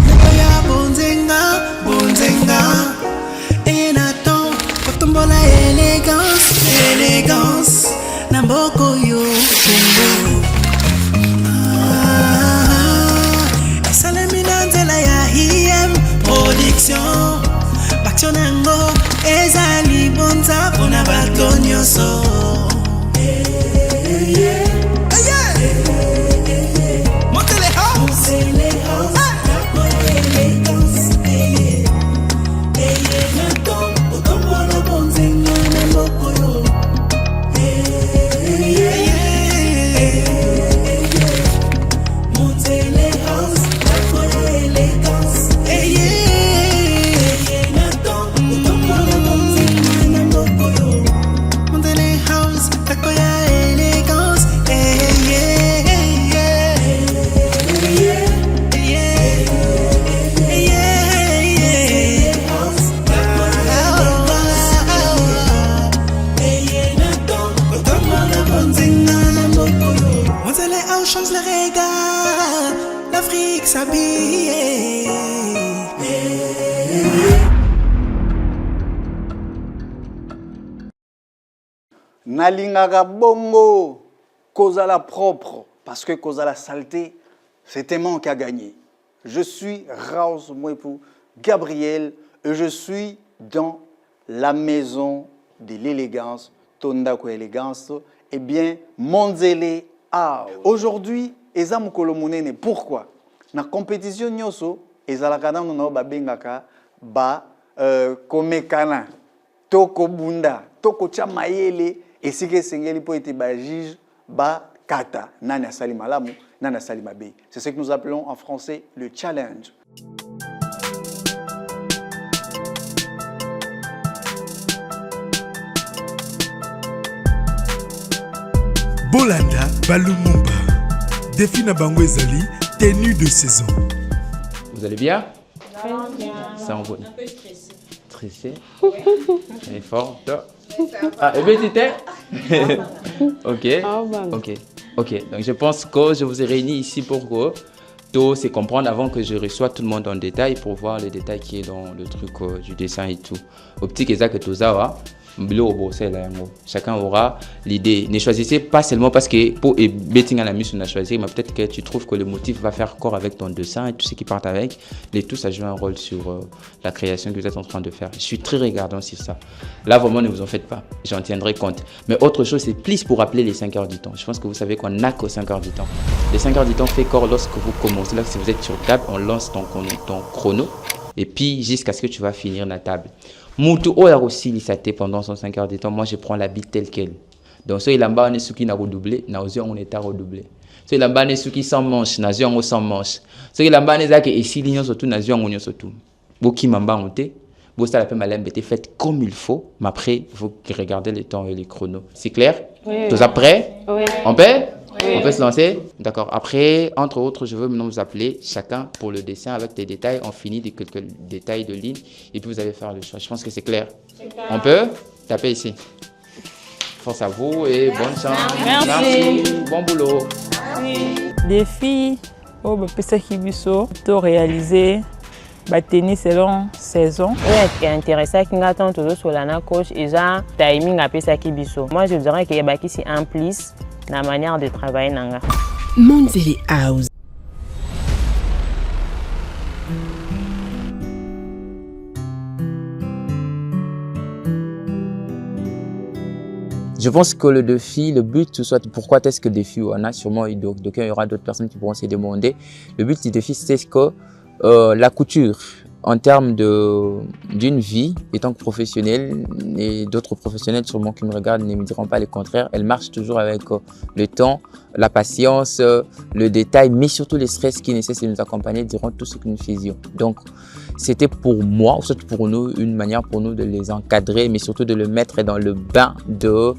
Nakoya bonzenga, bonzenga. Et Nathan, kotombola élégance, élégance. Namboko yo, tumbo. Salamina nzela ya IM Production. Baction nango, ezali bonza pona bato nyonso. Chance le regard, l'Afrique s'habille. Nalingaka bongo, kozala propre, parce que kozala saleté, c'est Aimant qui a gagné. Je suis Raouz Mouepou Gabriel et je suis dans la maison de l'élégance, Tondako Élégance, et bien Monzele. Aujourd'hui, eza mokolo monene. Pourquoi? Na compétition nyoso, ezalaka nanu na babengaka ba komekana, toko bunda, toko tia mayele, esike sengeli po ete ba juge ba kata, nani asali malamu, nani asali mabe. C'est ce que nous appelons en français le challenge. Bolanda Balumumba. Défi na bango ezali, tenue de saison. Vous allez bien? Très bien. Ça en vaut. Un peu stressé. Stressé? Elle est forte. Ah, et bien c'était? Ok. Ok. Ok. Donc je pense que je vous ai réunis ici pour que tout c'est comprendre avant que je reçois tout le monde en détail pour voir les détails qui est dans le truc du dessin et tout. Au petit Kézak et tout ça, chacun aura l'idée. Ne choisissez pas seulement parce que pour betting à la mission on a choisi, mais peut-être que tu trouves que le motif va faire corps avec ton dessin et tout ce qui part avec. Les tout ça joue un rôle sur la création que vous êtes en train de faire. Je suis très regardant sur ça. Là vraiment ne vous en faites pas, j'en tiendrai compte. Mais autre chose c'est plus pour rappeler les 5 heures du temps. Je pense que vous savez qu'on n'a que 5 heures du temps. Les 5 heures du temps fait corps lorsque vous commencez. Là si vous êtes sur table, on lance ton chrono et puis jusqu'à ce que tu vas finir la table. Moutou oya aussi lisate pendant son 5 heures de temps, moi je prends la bite telle qu'elle. Donc ce il a un qui n'a redoublé, n'a osé on est à redoubler. Ce il a un qui sans manche, n'a osé on sans manche. Ce il a un qui est ici lignon surtout, n'a osé on surtout. Beaucoup m'amba monté, beaucoup ça la peine malem était faite comme il faut, mais après il faut regarder les temps et les chronos. C'est clair? Oui. Tous après? Oui. On peut? Oui. On peut se lancer? D'accord. Après, entre autres, je veux maintenant vous appeler chacun pour le dessin avec des détails. On finit de quelques détails de ligne et puis vous allez faire le choix. Je pense que c'est clair. On peut? Taper ici. Force à vous et bonne chance. Merci. Bon boulot. Défi, oh, ça qui biso, tout réalisé. Tennis selon saison. Oui, intéressant qui attend toujours sur la coach et ça timing après ça qui biso. Moi je dirais qu'il y a ici en plus la manière de travailler nanga. Monzele House. Je pense que le défi, le but, soit pourquoi est-ce que le défi, on a sûrement, il y aura d'autres personnes qui pourront se demander. Le but du défi, c'est que la couture, en termes d'une vie, étant que professionnelle, et d'autres professionnels sûrement qui me regardent ne me diront pas le contraire, elle marche toujours avec le temps, la patience, le détail, mais surtout les stress qui nécessitent de nous accompagner durant tout ce que nous faisions. Donc, c'était pour moi, ou surtout pour nous, une manière pour nous de les encadrer, mais surtout de le mettre dans le bain de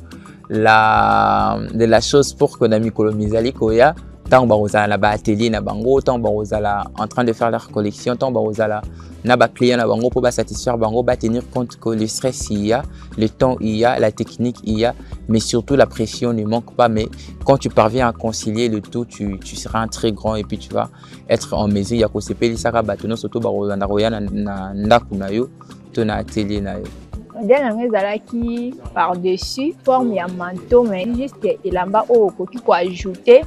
la chose pour que Nami Kolomizali Koya, tant que na ba atelier na bango, tant en train de faire leur collection, tant na ba client na bango pour satisfaire bango, tenir compte que le stress il y a, le temps il y a, la technique il y a, mais surtout la pression ne manque pas. Mais quand tu parviens à concilier le tout, tu seras un très grand et puis tu vas être en mesure ya ko sepeli saka batono surtout na roya na ndaku na yo to na atelier na yo. Modèle nango ezalaki par-dessus forme ya manteau, mais juste elamba oyo okoki koajouter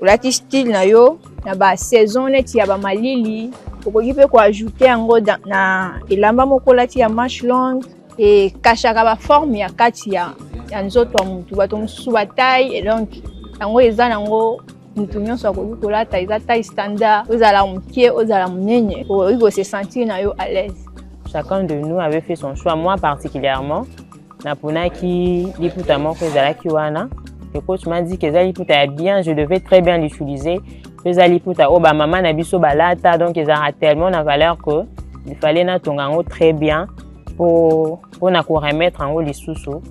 olati style na yo na basaison neti ya bamalili, okoki mpe koajouter yango na elamba moko olati ya manche longue ekashaka baforme ya kati ya nzoto ya mutu. Bato mosusu bataille donc yango eza nango mutu nyonso akoki kolata, eza taille standard, ozala mokie ozala monene okoki kose sentir na yo à l'aise. Chacun de nous avait fait son choix. Moi particulièrement, naponaki liputa moko ezalaki wana. Le coach m'a dit que ça liputa est bien, je devais très bien l'utiliser. Ça liputa oh ba maman na biso balata, donc ils ont tellement la valeur que il fallait na tongango très bien pour na ko remettre en haut les sous-sous.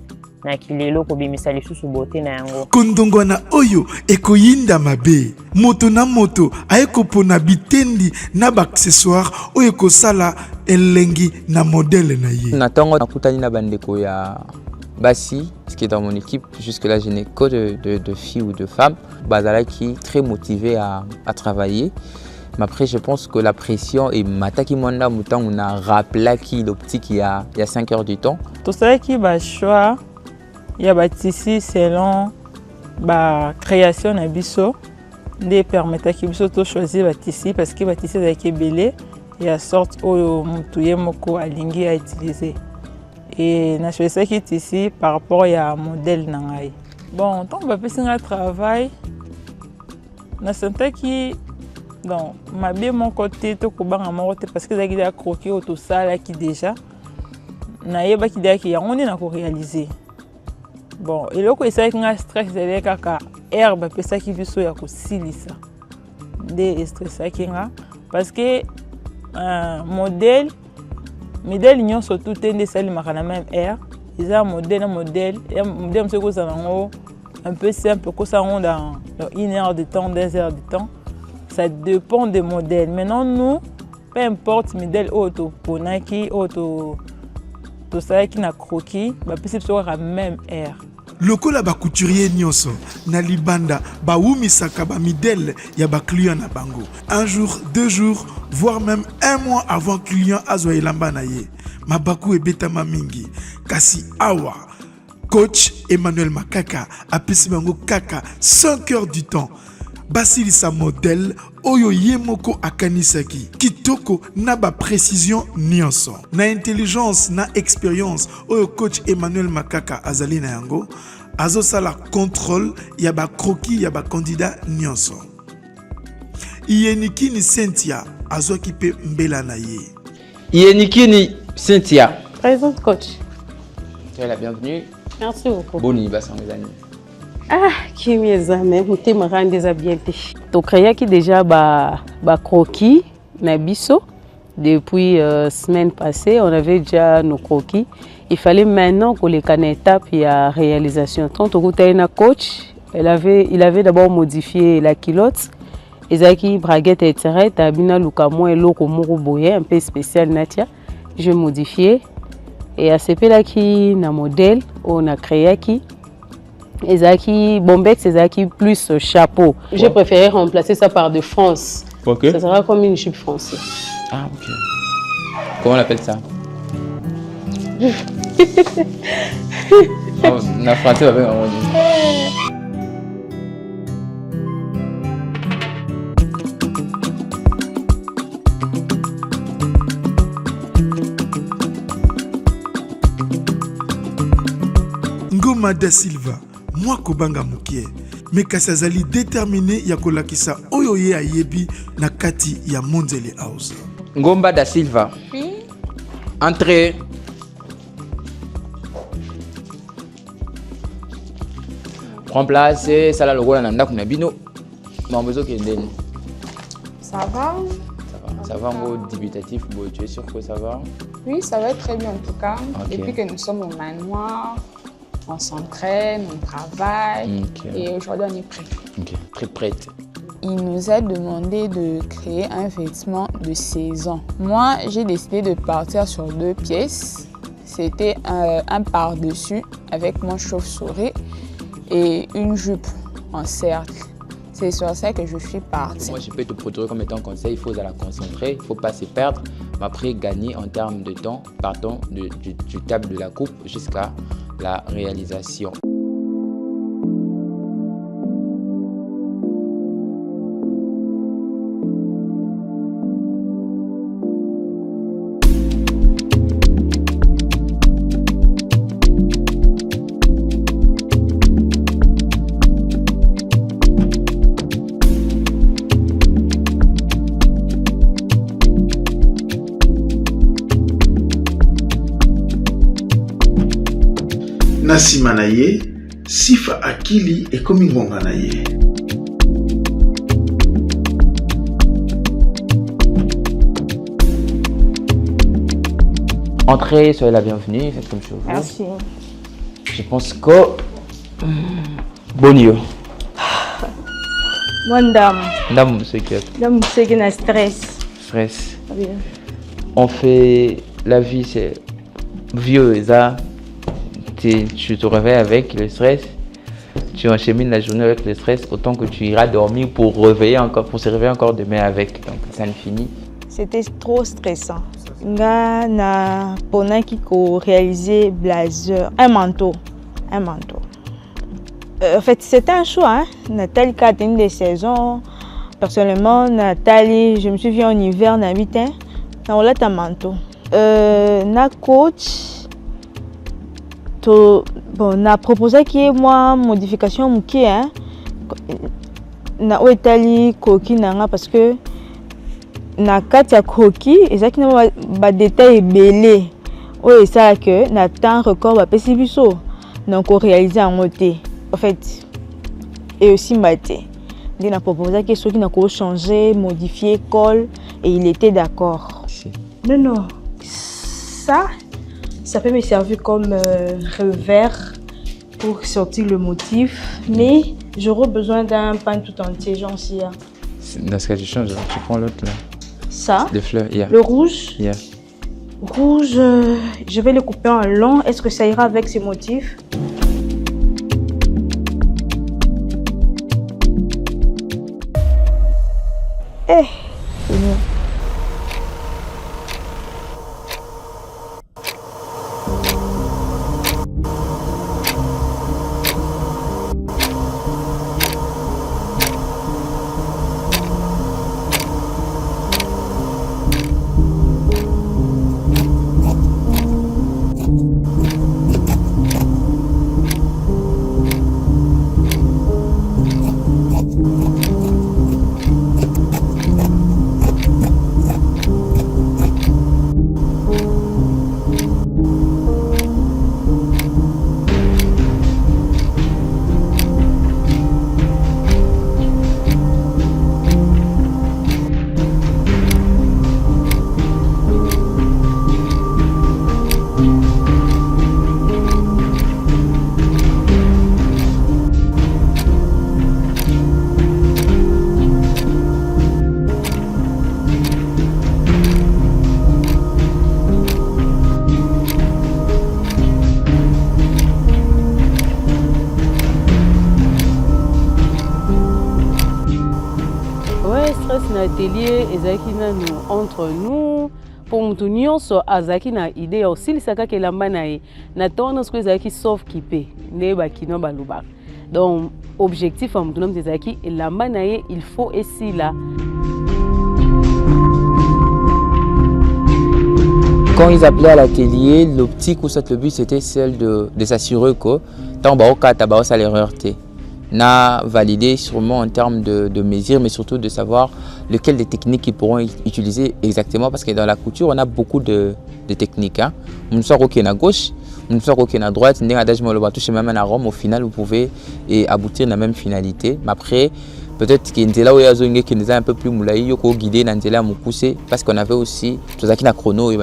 Na kilelo ko bimisa les sous-sous beauté na yango. Kondongo na oyo ekoyinda mabe. Moto na moto ayeko pona bitendi na ba accessoire oyo ko sala elengi na modèle na ye. Natango nakutani na bandeko ya Bassi, ce qui est dans mon équipe. Jusque là, je n'ai que de filles ou de femmes. Bazala qui est très motivé à travailler. Mais après, je pense que la pression et Mataki Mwanda Moutan, on a rappelé qui l'optique il y a 5 heures du temps. Tout ça qui va choix, il y a ici selon la création de biso, de permettre que biso to choisir ici parce que ici est belé et à sorte où mutouye moko alingi à utiliser. Et je choisi qui est ici par rapport à modèle nangai. Bon, tant que je fais travail, je sens que donc ma bien mon côté to ko banga mon côté parce que ça qui a croqué tout ça là qui déjà na yeba qui déjà qui on est na ko réaliser. Bon, et là ko ça qui a stress c'est kaka herbe pe ça qui biso ya ko silisa. Des stress qui nga parce que modèle n'y surtout tende sali makana même air. Ils ont modèle c'est quoi ça un peu simple que ça dans 1 heure de temps, 2 heures de temps. Ça dépend des modèles. Maintenant, nous, peu importe le modèle auto ponaki, auto tout ça qui n'a croquis, bah possible sur la même air. Lokola ba couturier nyonso na libanda ba wumisaka ba modèle ya ba client na bango. Un jour, 2 jours, voire même 1 mois avant client azwa elamba na ye. Mabaku ebetama mingi. Kasi awa coach Emmanuel Makaka a pesi bango kaka 5 heures du temps. Basilisa modèle oyo yemoko akanisaki kitoko na ba précision nyonso na intelligence na expérience oyo coach Emmanuel Makaka azali na yango azo sala contrôle ya ba croquis ya ba candidat nyonso. Iyenikini Cynthia azo kipe mbela na ye. Iyenikini Cynthia. Présente coach. Tu es la bienvenue. Merci beaucoup. Bonne anniversaire mes amis. Ah, qui m'est mais vous te marrant déjà bien. Donc créé qui déjà ba croquis na biso depuis semaine passée, on avait déjà nos croquis. Il fallait maintenant qu'on les connaisse étape et à réalisation. Quand on a un coach, il avait d'abord modifié la culotte. Ezaki braguette etc. Tabina lukamo et loko moro boye un peu spécial natia. Je modifié et à ce là qui na modèle on a créé qui Ezaki bombex Ezaki plus chapeau. J'ai préféré remplacer ça par de France. Okay. Ça sera comme une jupe française. Ah ok. Comment on appelle ça? On a frappé avec un mot. Ngoma da Silva, moi kobanga mukie, mais kasazali déterminé ya kolakisa oyo ye ayebi na kati ya Monzele House. Ngomba da Silva. Oui. Entrez. Prends place et ça là le rôle nanda kuna bino. Mambezo kendeni. Ça va? Ça va en gros débutatif, tu es sûr que ça va? Oui, ça va très bien en tout cas. Okay. Depuis que nous sommes au manoir, on s'entraîne, on travaille et aujourd'hui on est prêt. Ok, très prête. il nous a demandé de créer un vêtement de saison. Moi, j'ai décidé de partir sur 2 pièces. C'était un par-dessus avec mon chauve-souris et une jupe en cercle. C'est sur ça que je suis partie. Moi, je peux te produire comme étant conseil, il faut la concentrer, il ne faut pas se perdre, mais après gagner en termes de temps, partant du table de la coupe jusqu'à la réalisation. Na nsima na ye, sifa akili ekomi ngonga na ye. Entrez, soyez la bienvenue, faites comme je vous. Merci. Je pense que... Bonio. Moi, dame. Dame, c'est que... Dame, c'est que na stress. Stress. Oui. On fait... La vie, c'est... Vieux, et ça... Tu te réveilles avec le stress, tu enchaînes la journée avec le stress, autant que tu iras dormir pour se réveiller encore demain avec. Donc ça ne finit. C'était trop stressant. Nga na pona qui ko réaliser blazer, un manteau. En fait, c'était un choix. Hein? Nathalie a une des saisons. Personnellement, Nathalie, je me suis vue en hiver, na 8 ans. On a un manteau. Na coach. On a proposé qu'il y ait moi modification mouké hein na oetali koki nanga parce que na kati ya koki ezaki na ba détail belé o ça que na temps record ba pesi biso donc on réaliser en côté en fait et aussi maté il a proposé que ceux qui n'a qu'à changer modifier col et il était d'accord. Non ça peut me servir comme revers pour sortir le motif, mais j'aurais besoin d'un pain tout entier, genre si. Dans ce cas, tu changes, tu prends l'autre là. Ça, les fleurs, yeah. Le rouge. Yeah. Rouge, je vais le couper en long. Est-ce que ça ira avec ces motifs? Eh, c'est mieux. Atelier ezaki nanu entre nous pour mutu nyonso azaki na idée osilisaka kelamba na ye na tona sko ezaki sauf kipe nde bakino balubaka donc objectif ya mutu na mutu ezaki elamba na ye il faut esila. Quand ils appelaient à l'atelier, l'optique ou soit le but c'était celle de s'assurer que tant baokata baosa l'erreur té n'a validé sûrement en termes de mesures, mais surtout de savoir lequel des techniques ils pourront utiliser exactement, parce que dans la couture, on a beaucoup de techniques. Hein. On soit OK à gauche, on soit OK à droite, même à Rome, au final, vous pouvez aboutir à la même finalité. Mais après, peut-être qu'il y a là où il y a qui un peu plus moulaï, qui guidé dans la pousser, parce qu'on avait aussi tout qui na chrono et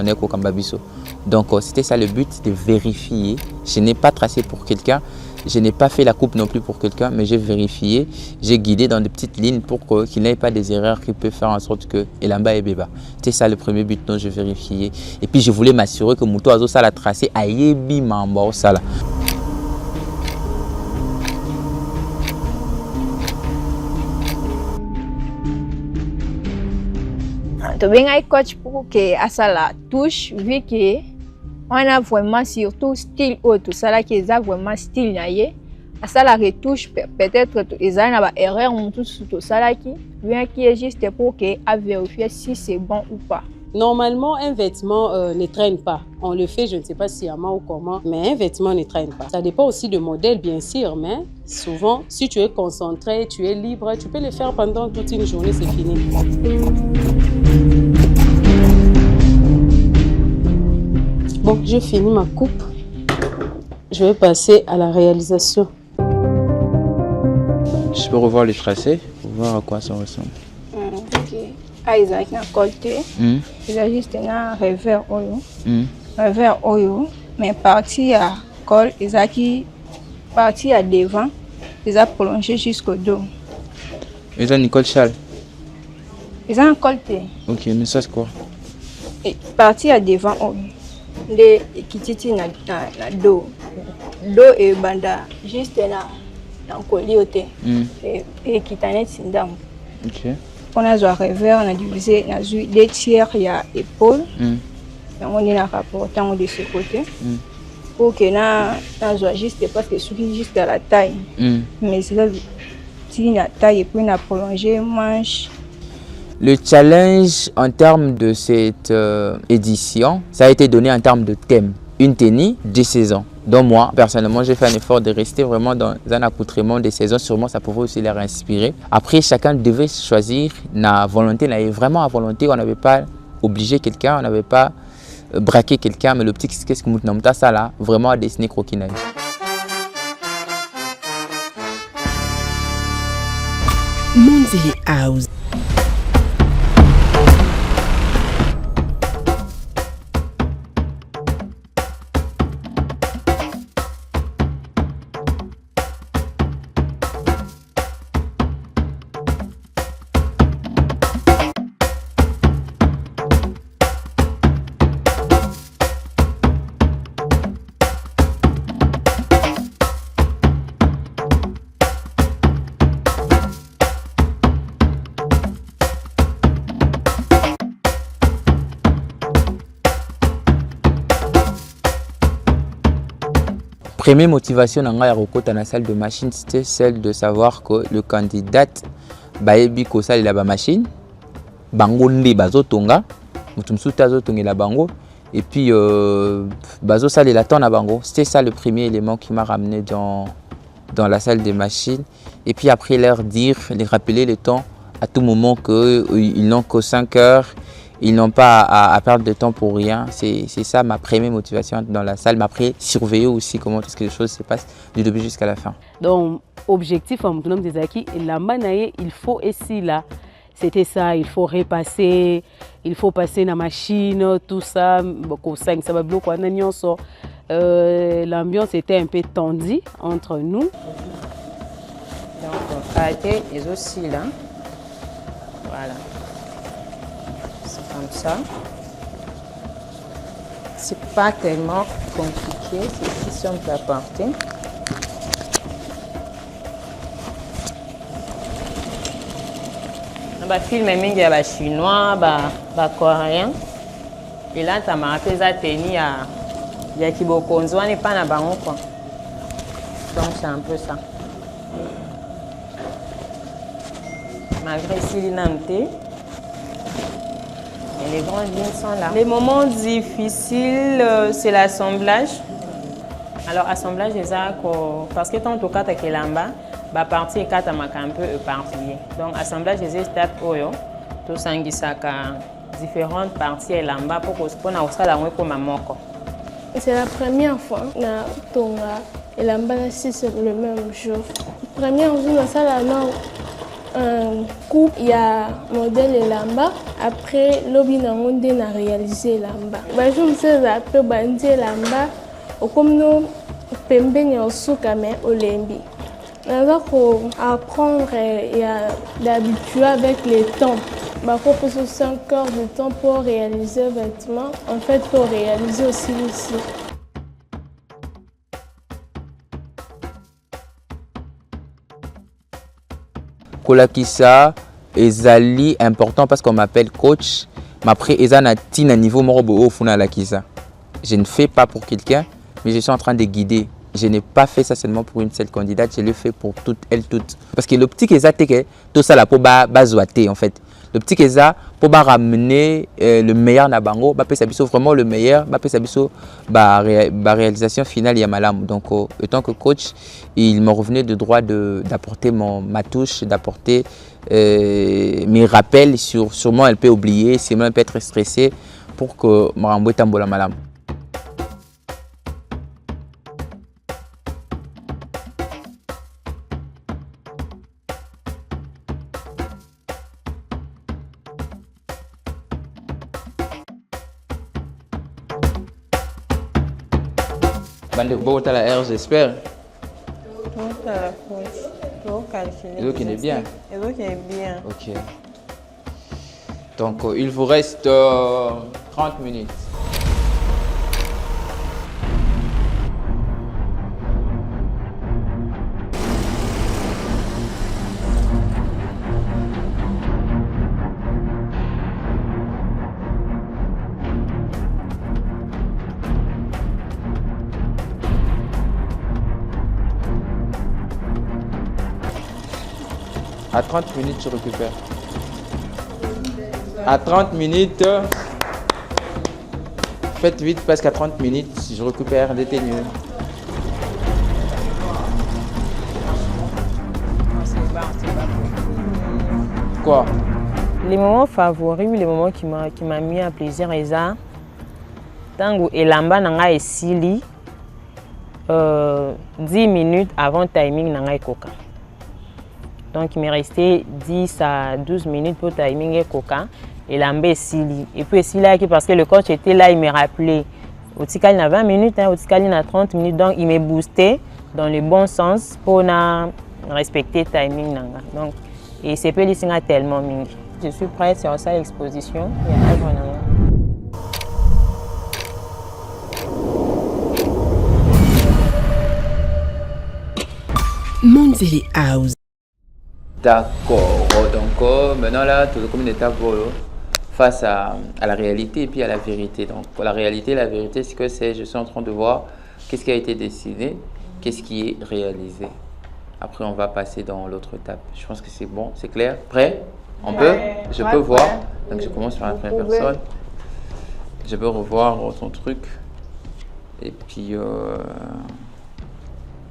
donc c'était ça le but, de vérifier. Je n'ai pas tracé pour quelqu'un. Je n'ai pas fait la coupe non plus pour quelqu'un, mais j'ai vérifié, j'ai guidé dans des petites lignes pour qu'il n'y ait pas des erreurs qui peuvent faire en sorte que Elamba et Beba. C'était ça le premier but dont je vérifiais. Et puis je voulais m'assurer que Mouto Azo ça l'a tracé à Yebi Mamba Sala. Tobenga coach pour que asala touche vu que on a vraiment surtout style autre ça qui est vraiment style naie asala retouche peut-être ils ont une erreur tout ça qui bien qui est juste pour que à vérifier si c'est bon ou pas. Normalement, un vêtement ne traîne pas. On le fait, je ne sais pas sciemment ou comment, mais un vêtement ne traîne pas. Ça dépend aussi du modèle, bien sûr, mais souvent, si tu es concentré, tu es libre, tu peux le faire pendant toute une journée, c'est fini. Bon, j'ai fini ma coupe. Je vais passer à la réalisation. Je peux revoir les tracés pour voir à quoi ça ressemble. Ok. Isaac na côté. Il a juste un revers oyo. Revers oyo, mais partie à col, Isaac partie à devant, ils a prolongé jusqu'au dos. Ils ont Nicole Chal. Ils ont un côté. Ok, mais ça c'est quoi? Et partie à devant oyo. Les kititi na dos. Dos et banda juste na coliote. Et kitanet sindam. Ok. On a un revers, on a divisé, on a eu 2 tiers, il y a épaule. On est rapporté de ce côté. Pour que on soit juste parce que c'est juste à la taille. Mais c'est là, si la taille et puis on a prolongé manche. Le challenge en termes de cette édition, ça a été donné en termes de thème. Une tenue, 2 saisons. Donc moi, personnellement, j'ai fait un effort de rester vraiment dans un accoutrement des saisons. Sûrement, ça pouvait aussi les inspirer. Après, chacun devait choisir la volonté. Vraiment à volonté, on n'avait pas obligé quelqu'un, on n'avait pas braqué quelqu'un. Mais le petit qu'est-ce que nous avons ça là, vraiment à dessiner croquinaille. Monzele House. Première motivation dans la salle de machine, c'était celle de savoir que le candidat baebi ko sali la ba machine bango nde bazo tonga mutumsu tazo tonga la bango et puis bazo sali la ton na bango. C'était ça le premier élément qui m'a ramené dans la salle de machine. Et puis après leur dire, les rappeler le temps à tout moment qu'ils n'ont que 5 heures. Ils n'ont pas à perdre de temps pour rien. C'est ça ma première motivation dans la salle. Mais après, surveiller aussi comment tout ce que les choses se passent du début jusqu'à la fin. Donc, objectif en Moutounam des Aki, la manaye, il faut ici là. C'était ça, il faut repasser, il faut passer la machine, tout ça. L'ambiance était un peu tendue entre nous. Donc, on a été aussi là. Voilà. Comme ça. C'est pas tellement compliqué, c'est si on peut apporter. Bah film mingi ya chinois, ba coréen. Et là ça m'a rappelé ça tenue ya kibokonzo n'est pas na bango quoi. Donc c'est un peu ça. Malgré si l'inamté. Les grandes lignes sont là. Les moments difficiles, c'est l'assemblage. Alors, assemblage, parce que tant que tu as là-bas, la partie est un peu éparpillée. Donc, assemblage des étapes, tout ça, différentes parties là-bas pour que tu aies c'est la première fois que Tonga et là-bas, c'est le même jour. Première jour, ça là, un coupe, il y a modèle et là-bas. Après, l'objet n'a réalisé là-bas. Je me suis appelé Bandé là-bas. Comme nous, pembeni ya osuka me olembi. Naza apprendre et d'habituer avec le temps. Bako pose 5 heures de temps pour réaliser un vêtement, en fait pour réaliser aussi ici. Kolakisa ezali important parce qu'on m'appelle coach. Mais après, ezana tina niveau morobo au funa la kisa. Je ne fais pas pour quelqu'un, mais je suis en train de guider. Je n'ai pas fait ça seulement pour une seule candidate, je l'ai fait pour toutes, elles toutes. Parce que l'optique est que tout ça là pour bazoiter en fait. L'optique est pour ramener le meilleur na bango, ba pesa biso vraiment le meilleur, ba pesa biso ba réalisation finale ya malam. Donc étant que coach, il me revenait de droit d'apporter ma touche, d'apporter mes rappels sur sûrement elle peut oublier, sûrement elle peut être stressée pour que marambo tambola malam. Bon, tu as la R, j'espère. Bon, tu as la France. Bon, calculer. Donc, il est bien. Et donc, il est bien. Ok. Donc, il vous reste 30 minutes. À 30 minutes, tu récupères. À 30 minutes, faites vite parce qu'à 30 minutes, je récupère des tenues. Quoi? Les moments favoris, les moments qui m'a mis à plaisir, c'est ça. Tango elamba nanga esili 10 minutes avant le timing nanga ekoka. Donc il m'est resté 10 à 12 minutes pour timing et coca et l'ambé sili. Et puis ici là parce que le coach était là, il m'a rappelé. Au Tikal il y a 20 minutes, au Tikal il y a 30 minutes, donc il m'a boosté dans le bon sens pour respecter le timing. Donc, et c'est pas tellement mingi. Je suis prête sur ça l'exposition. Monzele House. D'accord, donc maintenant là, tout le commune d'étape face à la réalité et puis à la vérité. Donc pour la réalité c'est que je suis en train de voir qu'est-ce qui a été décidé, qu'est-ce qui est réalisé. Après on va passer dans l'autre étape. Je pense que c'est bon, c'est clair. Prêt? On peut? Je peux voir. Donc je commence par la première personne. Je peux revoir ton truc. Et puis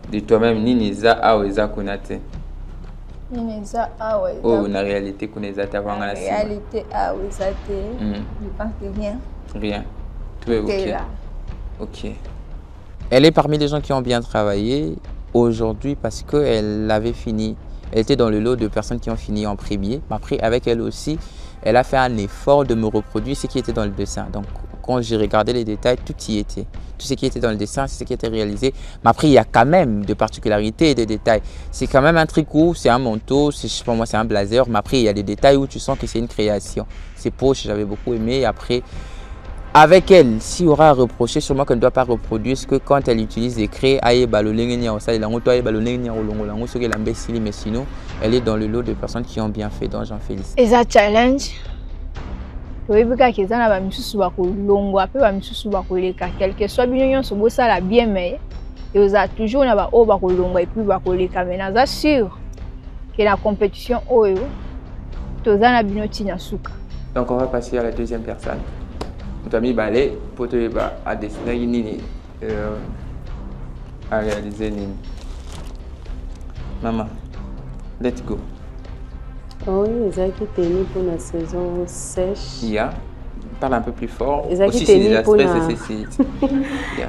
de toi-même, Niniza Aweza Konate. Nineza Aweza. Oh, la réalité Koneza Tavanga la réalité Aweza. Je pense que rien. Rien. Tout est ok. Ok. Elle est parmi les gens qui ont bien travaillé aujourd'hui parce qu'elle avait fini. Elle était dans le lot de personnes qui ont fini en premier. Après, avec elle aussi, elle a fait un effort de me reproduire ce qui était dans le dessin. Donc, quand j'ai regardé les détails, tout y était. Tout ce qui était dans le dessin, c'est ce qui était réalisé. Mais après, il y a quand même des particularités et des détails. C'est quand même un tricot, c'est un manteau, je sais pas moi, c'est un blazer. Mais après, il y a des détails où tu sens que c'est une création. C'est poche, j'avais beaucoup aimé. Après, avec elle, s'il y aura à reprocher, sûrement qu'elle ne doit pas reproduire ce que quand elle utilise les craies, mais sinon, elle est dans le lot de personnes qui ont bien fait, donc j'en félicite. Et ça challenge. Toyebika keza na ba misusu ba kolongwa pe ba misusu ba koleka quelque soit bino nyonso bosala bien mais oza toujours na ba o ba kolongwa et puis ba koleka mais naza sûr que la compétition oyo toza na bino tina suka. Donc on va passer à la deuxième personne. Notre ami Balé pour te à dessiner nini à réaliser nini. Maman, let's go. Oui, Ezaki Teni pour la saison sèche. Yeah. Parle un peu plus fort. Ezaki Teni pour la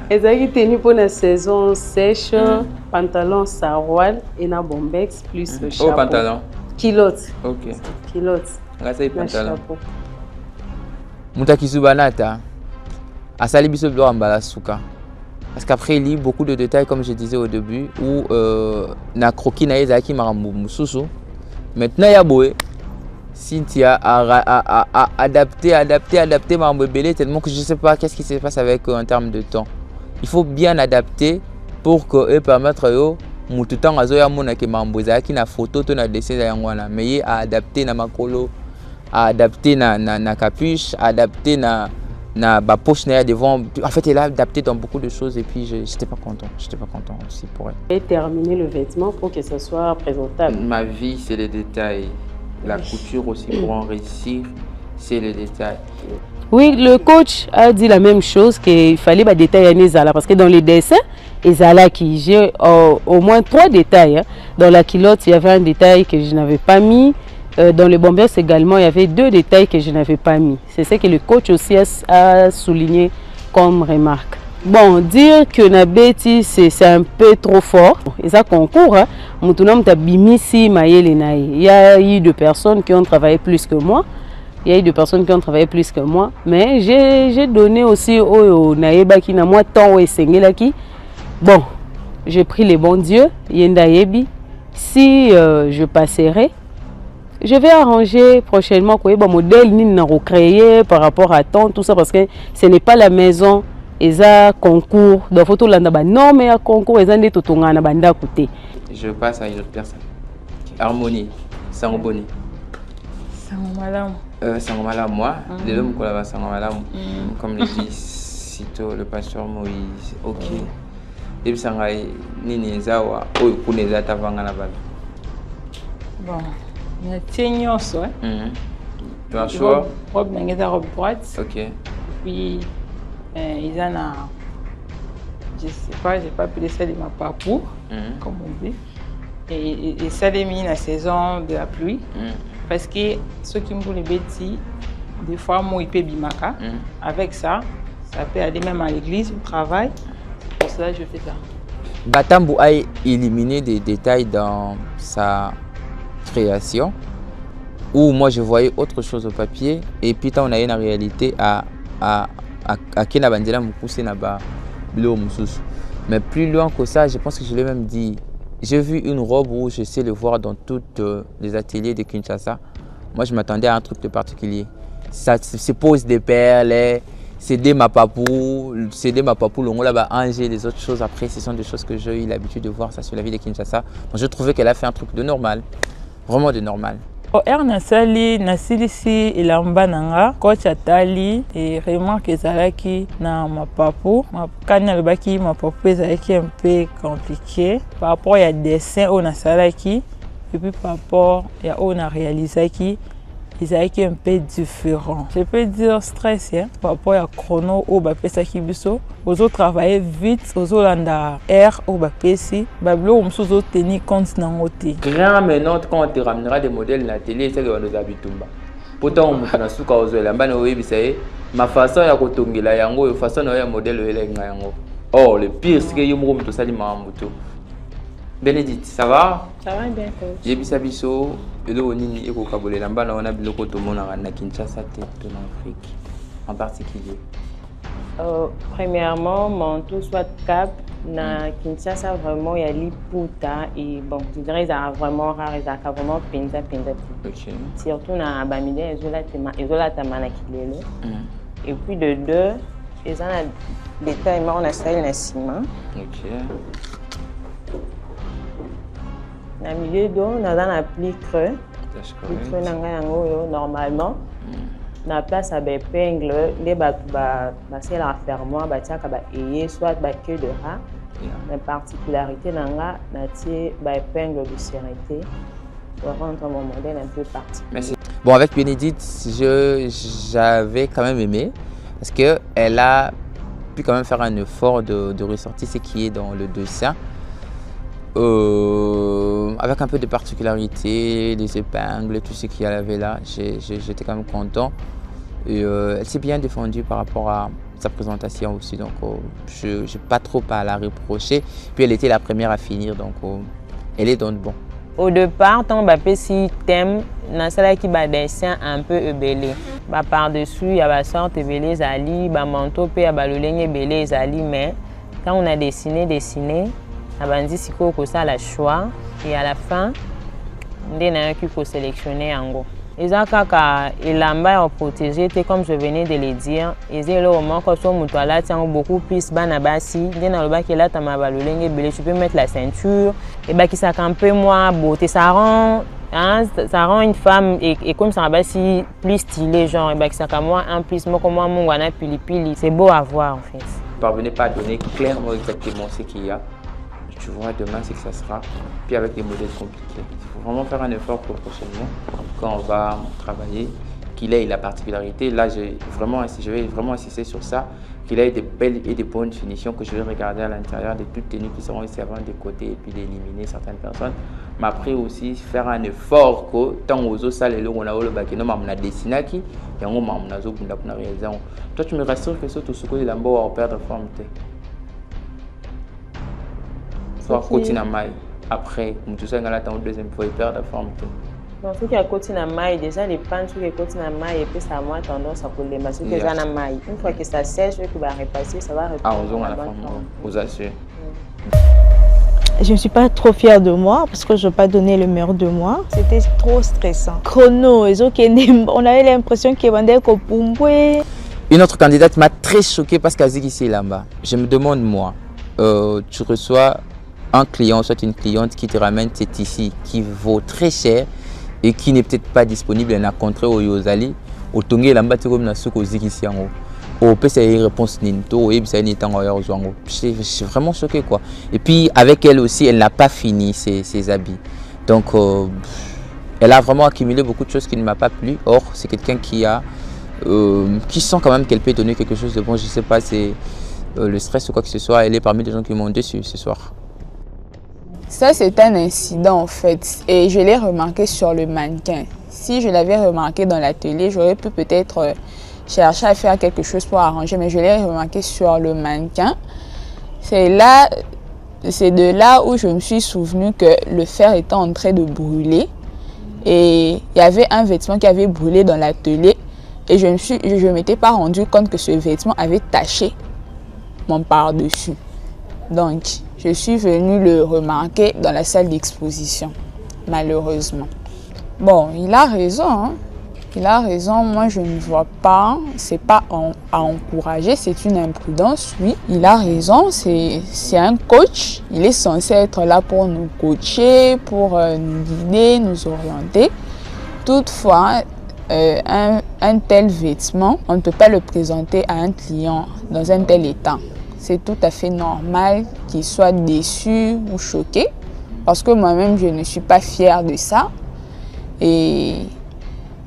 Ezaki Teni pour la saison sèche, pantalon saroual et na bombex plus le chapeau. Oh, pantalon. Kilote. Ok. Kilote. Grâce à pantalon. Mutakizubanata. Asali biso blo ambala suka. Parce qu'après, il y a beaucoup de détails, comme je disais au début, où na croquis na ezaki marambu mususu. Maintenant, il y a Boé. Cynthia a adapté marambu belé tellement que je ne sais pas qu'est-ce qui se passe avec eux en termes de temps. Il faut bien adapter pour que permettre eux tout temps azoya mona ke marambu ezaki na photo to na dessin yangwana. Mais a adapté na makolo, a adapté na capuche, a adapté na poche devant. En fait, elle a adapté dans beaucoup de choses et puis j'étais pas content. J'étais pas content aussi pour elle. Et terminer le vêtement pour que ce soit présentable. Ma vie, c'est les détails. La couture aussi, pour en réussir, c'est les détails. Oui, le coach a dit la même chose, qu'il fallait détailler Nezala. Parce que dans les dessins, Ezala qui j'ai au moins 3 détails. Hein. Dans la culotte, il y avait un détail que je n'avais pas mis. Dans les bombers également, il y avait 2 détails que je n'avais pas mis. C'est ce que le coach aussi a souligné comme remarque. Bon, dire que Nabeti c'est un peu trop fort. Et ça concourt. Hein. Il y a eu des personnes qui ont travaillé plus que moi. Mais j'ai donné aussi au Naeba qui n'a moi tant au Sengelaki. Bon, j'ai pris les bons dieux. Yendayebi. Si je passerai, je vais arranger prochainement quoi modèle ni na recréer par rapport à temps tout ça parce que ce n'est pas la maison eza concours de photo landa ba non mais à concours eza ndé totonga na banda côté. Je passe à une autre personne. Harmonie, Sangoboni. Sangomalam. Sangomalam moi, les hommes collabent Sangomalam comme le dit sitôt le pasteur Moïse. OK. Et puis sangai nini ezawa oyo kuneza tavanga na bala. Bon. Il y a Tignonso. Tu as choix? Robe droite. Ok. Puis, ils en ont, je ne sais pas, je n'ai pas appelé ça des mapapou, comme on dit. Et ça les mis la saison de la pluie. Parce que ceux qui me font les bêtises, des fois, moi, ils peuvent bimaka. Avec ça, ça peut aller même à l'église, au travail. C'est pour cela que je fais ça. Batambu a éliminé des détails dans sa création où moi je voyais autre chose au papier et puis on a une réalité à Kena Bandela Mukuse Naba Bleu Moussous. Mais plus loin que ça, je pense que je l'ai même dit. J'ai vu une robe où je sais le voir dans tous les ateliers de Kinshasa. Moi je m'attendais à un truc de particulier. Ça se pose des perles, c'est des mapapou, l'ongo là-bas, Angers, les autres choses après, ce sont des choses que j'ai eu l'habitude de voir ça sur la ville de Kinshasa. Moi je trouvais qu'elle a fait un truc de normal. Vraiment de normal. Nasali, nasilisi ilamba nanga, coach atali et remarque ezalaki na mapapu. Kanya lobaki mapapu ezalaki un peu compliqué par rapport à dessin au nasalaki et puis par rapport à au na réalisaki. Ils étaient un peu différents. Je peux dire stress par rapport à chrono au bapesa kibiso. Aux autres travailler vite, aux autres landa air au bapesi. Bablo on se tenir compte n'angote. Grand maintenant quand on te ramènera des modèles na télé c'est que on nous habitumba. Pourtant on na suka ozoela mbana oyebisaye ma façon ya kotongela yango yo façon ya modèle elenga yango. Oh le pire c'est que yo mo to sali mambuto. Bénédicte, ça va? Ça va bien, coach. Yebisa biso elo nini eko kabolela mbana wana biloko to mona na Kinshasa te en Afrique en particulier. Premièrement, mon tout soit cap na Kinshasa vraiment il y a Liputa et bon, je dirais ça vraiment rare et ça vraiment pinza. OK. Surtout na Bamide ezola tamana kilelo. Et puis de deux, ils ont des détails on a ça na ciment. OK. Dans le milieu d'eau, on a un pli creux. Normalement, dans la place à épingle, les c'est la fermoire, soit queue de rat. La particularité dans la épingle de sérénité pour rendre mon modèle un peu particulier. Merci. Bon, avec Bénédicte, j'avais quand même aimé parce qu'elle a pu quand même faire un effort de ressortir ce qui est dans le dessin. Avec un peu de particularité, les épingles, tout ce qu'il y avait là, j'étais quand même content. Et elle s'est bien défendue par rapport à sa présentation aussi, donc je n'ai pas trop à la reprocher. Puis elle était la première à finir, donc elle est donc bon. Au départ, on va si thème, dans celle qui va dessin un peu ébélé. Par dessus, il y a la sorte ébélé zali, manteau pe ya balolenge ébélé zali, mais Quand on a dessiné, on a dit que ça la choix. Et à la fin, on a pu sélectionner en gros. Les akaka et l'amba ont protégé, comme je venais de le dire. Et c'est là au moins que son mutuala tient beaucoup plus banabasi. Dès dans le bas qui est là, tu peux mettre la ceinture. Et bah qui ça un peu moins beauté, ça rend une femme et comme ça basi plus stylée genre et bah qui ça moi en plus moi comme moi mon wana pili. C'est beau à voir en fait. Parvenez pas à donner clairement exactement ce qu'il y a. Tu vois demain c'est que ça sera. Puis avec des modèles compliqués. Il faut vraiment faire un effort prochainement quand on va travailler, qu'il ait la particularité. Là, je vais vraiment insister sur ça, qu'il ait des belles et des bonnes finitions que je vais regarder à l'intérieur des toutes tenues qui seront ici avant des côtés et puis d'éliminer certaines personnes. Mais après aussi faire un effort que tant aux autres salles on a le bac non on a dessiné qui et on a zo bunda pour réaliser. Toi tu me rassures que ce tout ce que il a beau à perdre forme. Soit côté na mai après tout ça ngala tant deuxième fois il perd la forme. Donc, ce qui est à côté de la maille, déjà les pans qui sont à côté de la maille, et puis ça a moins tendance à couler. Parce que déjà la maille, une fois que ça sèche, que va repasser, ça va repasser. Ah, on a la forme, vous assure. Je ne suis pas trop fière de moi parce que je n'ai pas donné le meilleur de moi. C'était trop stressant. Chrono, on avait l'impression qu'il y avait un copoumboué. Une autre candidate m'a très choquée parce qu'elle dit ici là-bas. Je me demande, moi, tu reçois un client, soit une cliente qui te ramène cet tissu qui vaut très cher et qui n'est peut-être pas disponible, elle a contré au Yozali, au Tongé, la mbate comme na souko zikisi yango. Au PC réponse ninto, et bien je suis vraiment choqué quoi. Et puis avec elle aussi, elle n'a pas fini ses habits. Donc elle a vraiment accumulé beaucoup de choses qui ne m'a pas plu. Or c'est quelqu'un qui sent quand même qu'elle peut donner quelque chose de bon. Je sais pas, c'est le stress ou quoi que ce soit. Elle est parmi les gens qui m'ont déçu ce soir. Ça, c'est un incident en fait, et je l'ai remarqué sur le mannequin. Si je l'avais remarqué dans l'atelier, j'aurais pu peut-être chercher à faire quelque chose pour arranger, mais je l'ai remarqué sur le mannequin. C'est de là où je me suis souvenu que le fer était en train de brûler, et il y avait un vêtement qui avait brûlé dans l'atelier, et je ne m'étais pas rendu compte que ce vêtement avait taché mon par-dessus. Donc, je suis venue le remarquer dans la salle d'exposition, malheureusement. Bon, il a raison, hein. Il a raison, moi je ne vois pas, c'est pas à encourager, c'est une imprudence, oui. Il a raison, c'est un coach, il est censé être là pour nous coacher, pour nous guider, nous orienter. Toutefois, un tel vêtement, on ne peut pas le présenter à un client dans un tel état. C'est tout à fait normal qu'il soit déçu ou choqué, parce que moi-même, je ne suis pas fière de ça. Et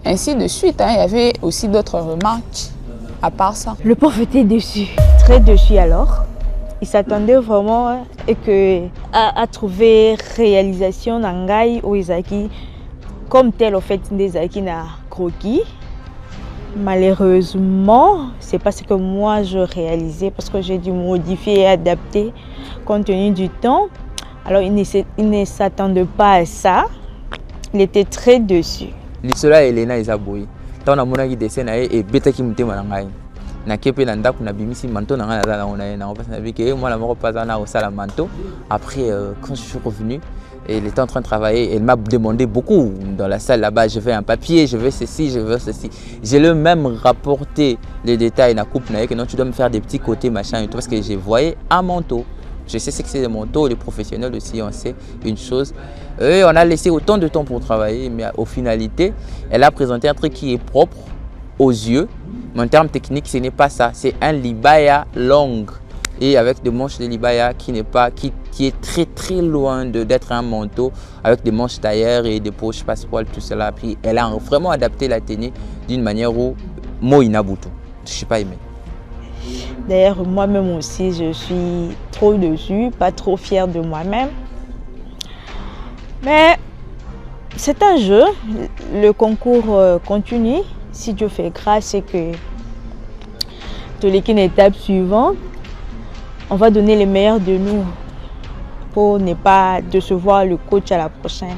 ainsi de suite, hein, il y avait aussi d'autres remarques à part ça. Le prof était déçu, très déçu alors. Il s'attendait vraiment à trouver réalisation d'Angai ou Izaki comme tel, au fait, d'Izaki n'a croquis. Malheureusement, c'est pas ce que moi je réalisais parce que j'ai dû modifier et adapter compte tenu du temps. Alors il ne s'attendait pas à ça. Il était très déçu. L'histoire Elena Isaboui. Tant on a qui descend et bête qui me témoigne. Na kepe na ndako na bimisi manteau na ngana za na on passe na vie que moi la mort pas na au sala manteau. Après quand je suis revenu, elle était en train de travailler, elle m'a demandé beaucoup dans la salle là-bas, je veux un papier, je veux ceci, je veux ceci. J'ai le même rapporté les détails na coupe na que non tu dois me faire des petits côtés machin et tout parce que j'ai voyé un manteau. Je sais ce que c'est des manteaux, les professionnels aussi on sait une chose. Et on a laissé autant de temps pour travailler mais au finalité, elle a présenté un truc qui est propre aux yeux. Mais en termes techniques, ce n'est pas ça, c'est un libaya long et avec des manches de libaya qui est très très loin d'être un manteau avec des manches tailleur et des poches passepoil, tout cela. Puis elle a vraiment adapté la tenue d'une manière où moi inabuto. Je ne suis pas aimé. D'ailleurs, moi-même aussi, je suis trop dessus, pas trop fière de moi-même. Mais c'est un jeu, le concours continue. Si Dieu fait grâce, c'est que dans l'étape suivante, on va donner le meilleur de nous pour ne pas décevoir le coach à la prochaine.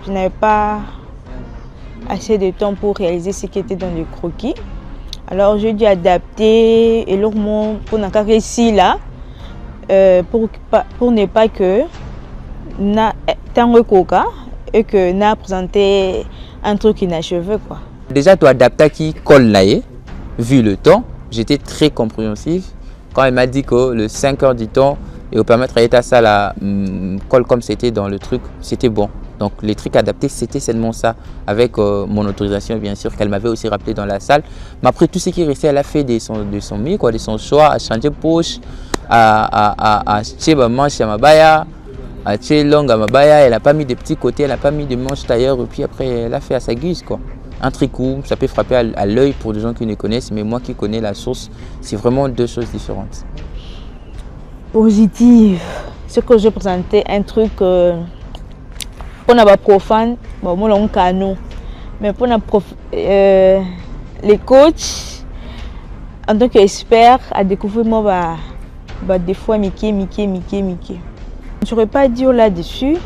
Je n'avais pas assez de temps pour réaliser ce qui était dans le croquis. Alors j'ai dû adapter et pour ici là, pour ne pas que na tango coca et que na présenté un truc inachevé quoi. Déjà tu adaptes qui colle là, vu le temps, j'étais très compréhensif quand elle m'a dit que le 5 heures du temps et au permettre à ça la colle comme c'était dans le truc, c'était bon. Donc les trucs adaptés, c'était seulement ça, avec mon autorisation bien sûr, qu'elle m'avait aussi rappelé dans la salle. Mais après tout ce qui restait, elle a fait de son mieux, quoi, de son choix, à changer de poche, à acheter ma manche à ma baya, à acheter longue à ma baya. Elle n'a pas mis de petits côtés, elle n'a pas mis de manches tailleur, et puis après elle a fait à sa guise, quoi. Un tricot, ça peut frapper à l'œil pour des gens qui ne connaissent, mais moi qui connais la source, c'est vraiment deux choses différentes. Positive, ce que je présentais, un truc... Pour les profanes, bon, on canon. Mais pour les coachs, en tant qu'expert, à découvrir moi, des fois Mickey. Je n'aurais pas dire là-dessus.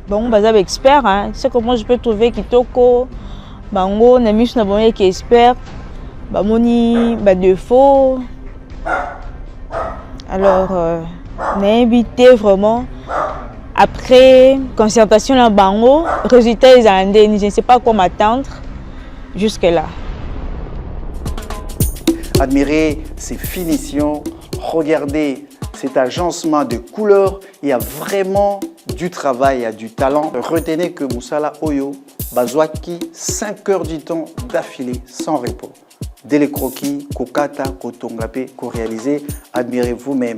Bon, on est expert, hein. C'est comment je peux trouver Kitoko, Bango, Namish Naboye qui est expert, Bamoni, défaut. Alors, on est invité vraiment. Après concertation dans Bango, résultat ils ont je ne sais pas quoi m'attendre jusque-là. Admirez ces finitions, regardez cet agencement de couleurs, il y a vraiment du travail, il y a du talent. Retenez que Moussala Oyo Bazouaki 5 heures du temps d'affilée sans repos. Dès les croquis, Kokata, Kotongape, réalisé, admirez vous-même.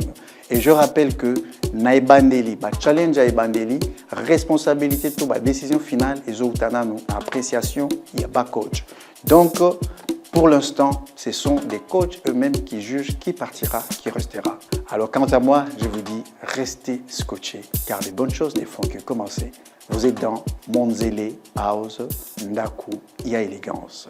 Et je rappelle que Naibandeli, challenge à Ibandeli, responsabilité de la décision finale et appréciation, il y a pas coach. Donc, pour l'instant, ce sont des coachs eux-mêmes qui jugent qui partira, qui restera. Alors, quant à moi, je vous dis, restez scotchés, car les bonnes choses ne font que commencer. Vous êtes dans Monzele House, Ndaku, Ia Élégance.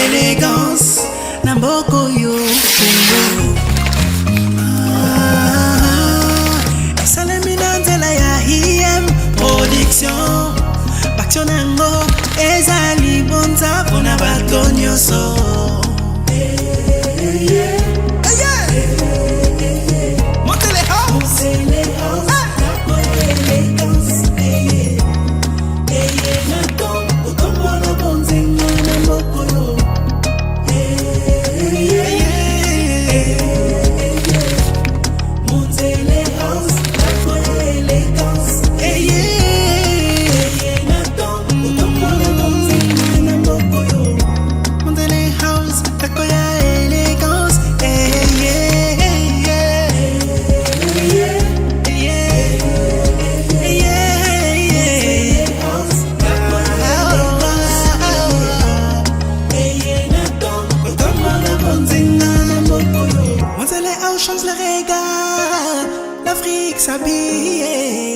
Élégance, Namboko yo Salaminante la ya IM Production Bakchonango Ezali bonza Pona bato nyoso Montele house L'Afrique s'habille.